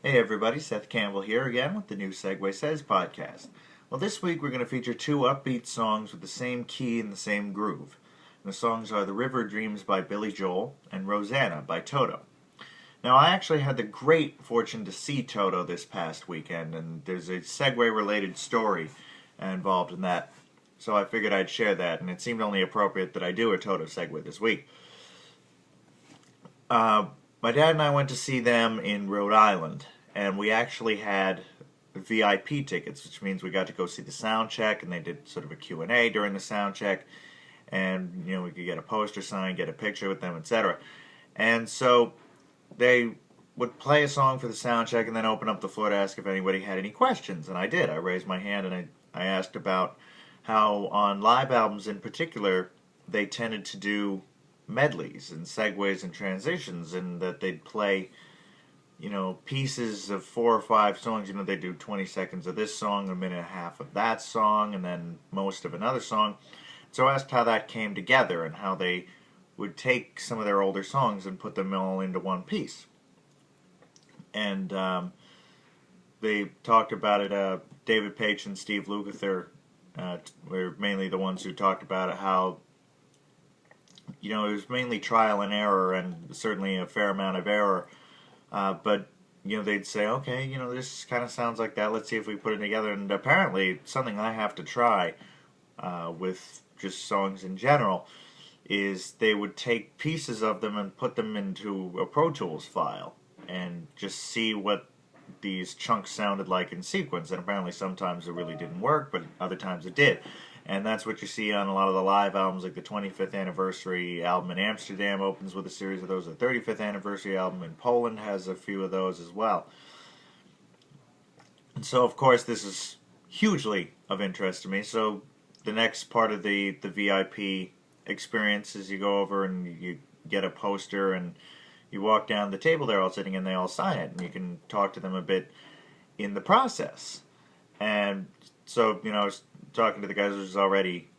Hey everybody, Seth Campbell here again with the new Segue Says podcast. Well, this week we're going to feature two upbeat songs with the same key and the same groove. And the songs are The River Dreams by Billy Joel and Rosanna by Toto. Now, I actually had the great fortune to see Toto this past weekend, and there's a Segway-related story involved in that. So I figured I'd share that, and it seemed only appropriate that I do a Toto Segue this week. My dad and I went to see them in Rhode Island, and we actually had VIP tickets, which means we got to go see the sound check, and they did sort of a Q&A during the sound check, and we could get a poster signed, get a picture with them, etc. And so they would play a song for the sound check and then open up the floor to ask if anybody had any questions, and I did. I raised my hand and I asked about how on live albums in particular they tended to do medleys and segues and transitions, and that they'd play pieces of 4 or 5 songs. They do 20 seconds of this song, a minute and a half of that song, and then most of another song. So I asked how that came together and how they would take some of their older songs and put them all into one piece. And they talked about it. David Paich and Steve Lukather were mainly the ones who talked about it, how it was mainly trial and error, and certainly a fair amount of error. But they'd say, okay, this kind of sounds like that. Let's see if we put it together. And apparently, something I have to try with just songs in general is they would take pieces of them and put them into a Pro Tools file and just see what these chunks sounded like in sequence. And apparently, sometimes it really didn't work, but other times it did. And that's what you see on a lot of the live albums, like the 25th anniversary album in Amsterdam opens with a series of those. The 35th anniversary album in Poland has a few of those as well. And so, of course, this is hugely of interest to me. So the next part of the VIP experience is you go over and you get a poster and you walk down the table they're all sitting and they all sign it. And you can talk to them a bit in the process. And so, I was talking to the guys, which was already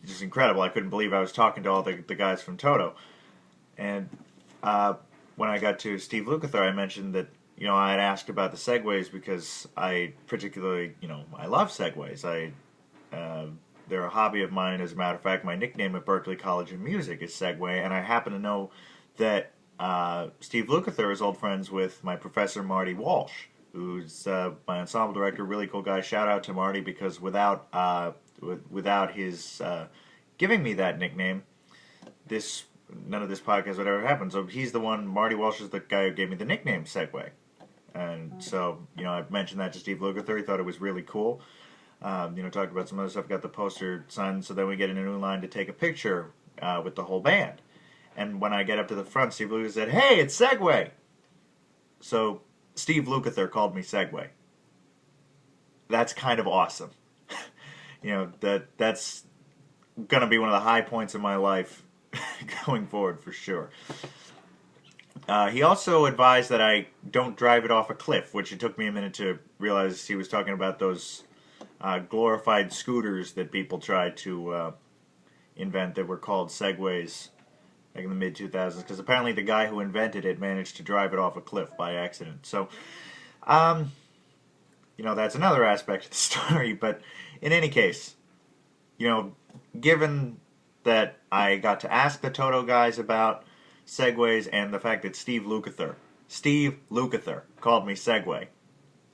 just incredible. I couldn't believe I was talking to all the guys from Toto. And when I got to Steve Lukather, I mentioned that, I had asked about the segues because I particularly, I love segues. They're a hobby of mine. As a matter of fact, my nickname at Berklee College of Music is Segue, and I happen to know that Steve Lukather is old friends with my professor, Marty Walsh, who's my ensemble director, really cool guy. Shout out to Marty, because without his giving me that nickname, none of this podcast would ever happen. So he's the one. Marty Walsh is the guy who gave me the nickname Segue, and so I mentioned that to Steve Lukather. He thought it was really cool. Talked about some other stuff. Got the poster signed. So then we get in a new line to take a picture with the whole band. And when I get up to the front, Steve Lukather said, "Hey, it's Segue." So Steve Lukather called me Segue. That's kind of awesome. That's going to be one of the high points of my life going forward for sure. He also advised that I don't drive it off a cliff, which it took me a minute to realize he was talking about those glorified scooters that people tried to invent that were called Segways back in the mid-2000s, because apparently the guy who invented it managed to drive it off a cliff by accident. So, that's another aspect of the story. But in any case, given that I got to ask the Toto guys about segues and the fact that Steve Lukather called me Segue,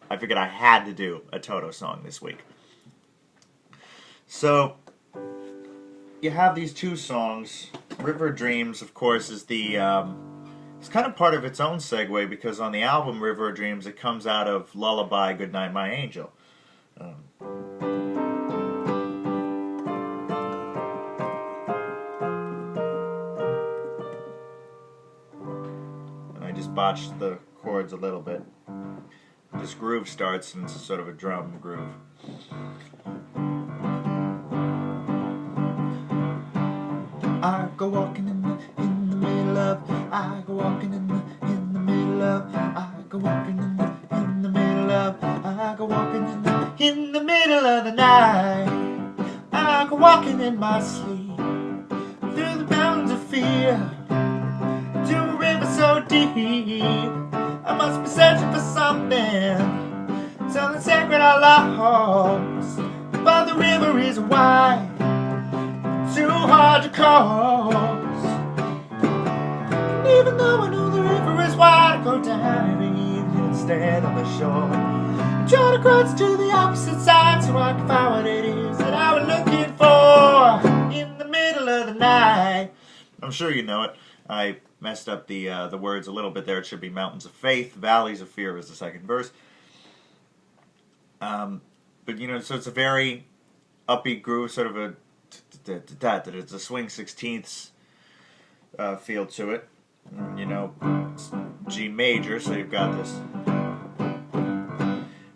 I figured I had to do a Toto song this week. So you have these two songs. River Dreams, of course, is it's kind of part of its own segue, because on the album River Dreams, it comes out of Lullaby, Goodnight My Angel. And I just botched the chords a little bit. This groove starts, and it's sort of a drum groove. I go walking in the middle of. I go walking in the middle of. I go walking in the middle of. I go walking in the middle of the night. I go walking in my sleep through the mountains of fear to a river so deep. I must be searching for then something sacred I lost. But the river is wide, too hard to cross. And even though I know the river is wide, I go down every evening and stand on the shore, try to cross to the opposite side so I can find what it is that I was looking for in the middle of the night. I'm sure you know it. I messed up the words a little bit there. It should be mountains of faith, valleys of fear is the second verse. But you know, so it's a very upbeat groove, sort of a it's a swing 16ths feel to it. You know, it's G major, so you've got this.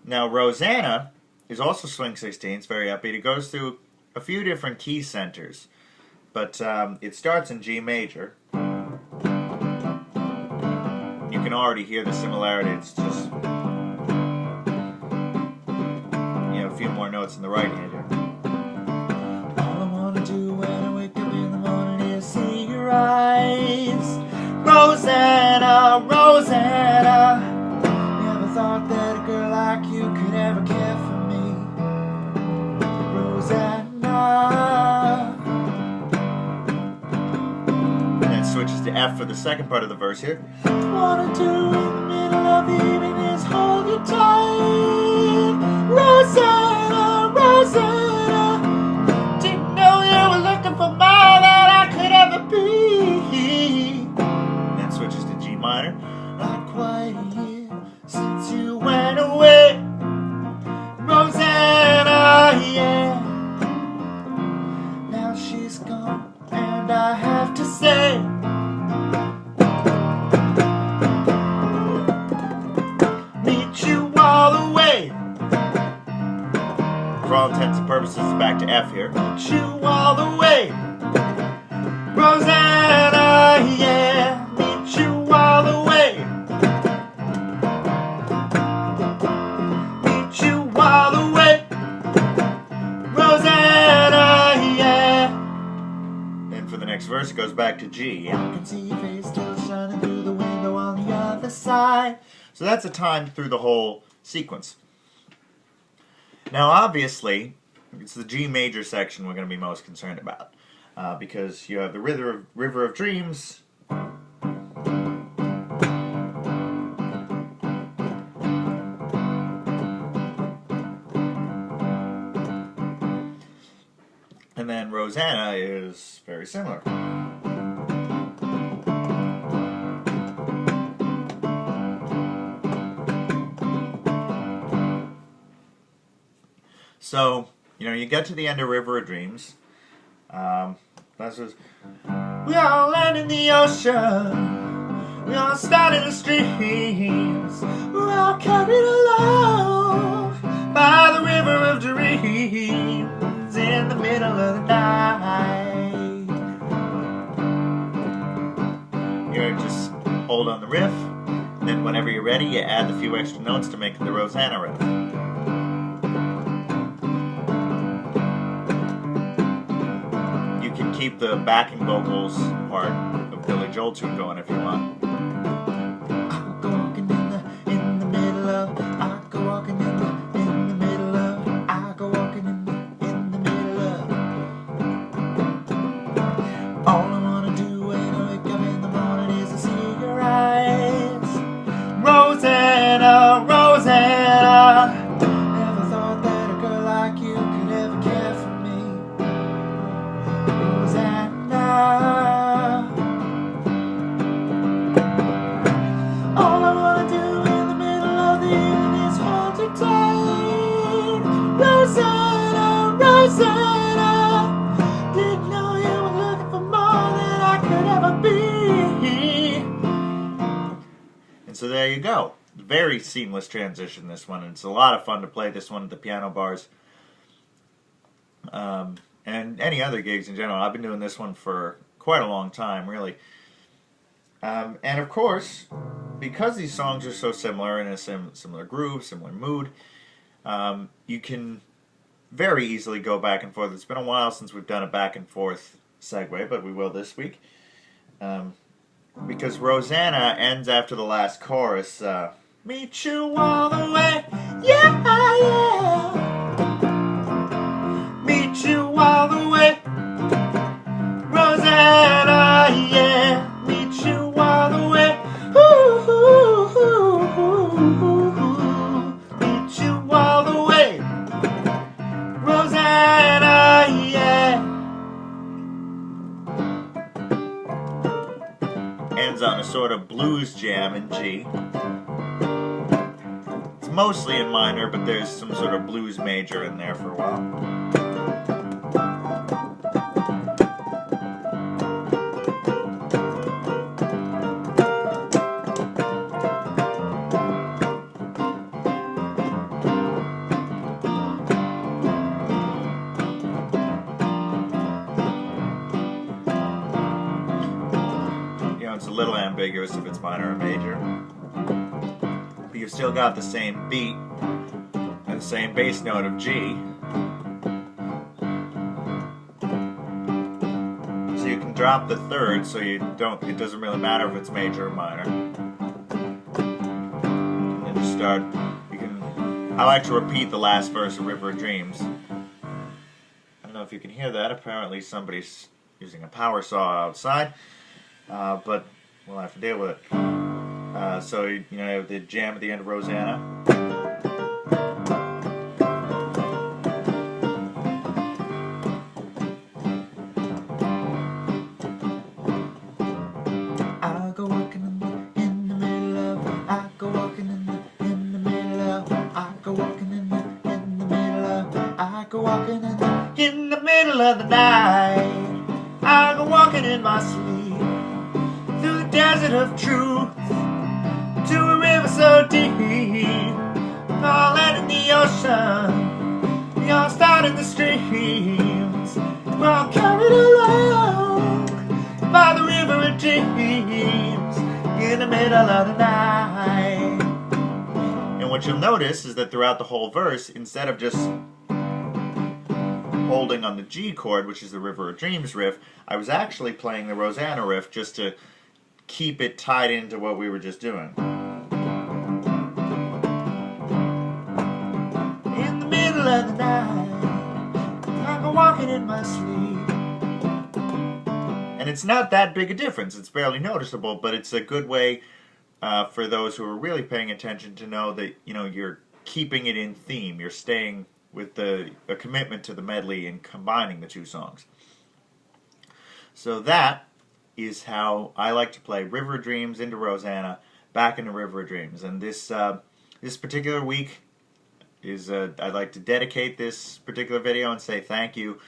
Now Rosanna is also swing 16ths, very upbeat. It goes through a few different key centers, but it starts in G major. You can already hear the similarity. It's just, you know, a few more notes in the right hand here. All I want to do when I wake up in the morning is see your eyes, Rosanna, Rosanna. Never thought that a girl like you could ever care for me, Rosanna. And then switches to F for the second part of the verse here. Wanna do in the middle of the evening is hold you tight, Rosanna, Rosanna. Didn't know you were looking for more than I could ever be. And then switches to G minor. Not quite a year since you went away, Rosanna, yeah. Now she's gone and I have to say, for all intents and purposes, back to F here. Meet you all the way, Rosanna, yeah. Meet you all the way. Meet you all the way, Rosanna, yeah. Then for the next verse, it goes back to G. I can see your face still shining through the window on the other side. So that's a time through the whole sequence. Now, obviously, it's the G major section we're going to be most concerned about, because you have the River of Dreams, and then Rosanna is very similar. So, you know, you get to the end of River of Dreams. That's just, we all land in the ocean. We all start in the streams. We're all carried along by the River of Dreams in the middle of the night. You just hold on the riff, and then whenever you're ready, you add the few extra notes to make it the Rosanna riff. Keep the backing vocals part of Billy Joel tune going if you want. I go walking in the middle of. I go walking in the middle of. I go walking in the middle of. All I wanna do when I wake up in the morning is to see your eyes, Rosanna, Rosanna. Never thought that a girl like you could ever care for me, all I wanna do in the middle of the evening is hold you tight, Rosanna, Rosanna. Didn't know you were looking for more than I could ever be. And so there you go. Very seamless transition, this one. And it's a lot of fun to play this one at the piano bars. And any other gigs in general. I've been doing this one for quite a long time, really. And of course, because these songs are so similar, in a similar groove, similar mood, you can very easily go back and forth. It's been a while since we've done a back and forth segue, but we will this week. Because Rosanna ends after the last chorus meet you all the way. Yeah, yeah. Meet you all the way. Rosanna, yeah. Meet you all the way. Ooh, ooh, ooh, ooh, ooh. Meet you all the way. Rosanna, yeah. Ends on a sort of blues jam in G. It's mostly in minor, but there's some sort of blues major in there for a while. It's a little ambiguous if it's minor or major, but you've still got the same beat and the same bass note of G, so you can drop the third, so it doesn't really matter if it's major or minor. And then you start. I like to repeat the last verse of River of Dreams. I don't know if you can hear that. Apparently somebody's using a power saw outside. But we'll have to deal with it. So, you know, the jam at the end of Rosanna. I go walking in the middle of, I go walking in the middle of, I go walking in the middle of, I go walking in the middle of the night. I go walking in my sleep. Through the desert of truth, to a river so deep, all land in the ocean, we all start in the streams, we're all carried along by the river of dreams, in the middle of the night. And what you'll notice is that throughout the whole verse, instead of just holding on the G chord, which is the River of Dreams riff, I was actually playing the Rosanna riff just to keep it tied into what we were just doing. In the middle of the night, I'm walking in my sleep. And it's not that big a difference. It's barely noticeable, but it's a good way for those who are really paying attention to know that, you know, you're keeping it in theme. You're staying with a commitment to the medley and combining the two songs. So that is how I like to play River of Dreams into Rosanna, back into River of Dreams. And this particular week is I'd like to dedicate this particular video and say thank you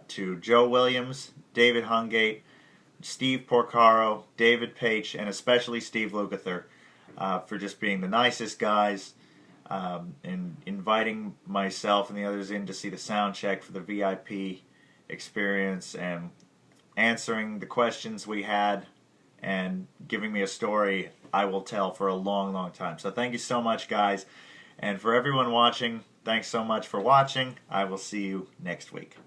to Joe Williams, David Hungate, Steve Porcaro, David Page, and especially Steve Lukather for just being the nicest guys and inviting myself and the others in to see the sound check for the VIP experience and answering the questions we had and giving me a story I will tell for a long, long time. So thank you so much, guys. And for everyone watching, thanks so much for watching. I will see you next week.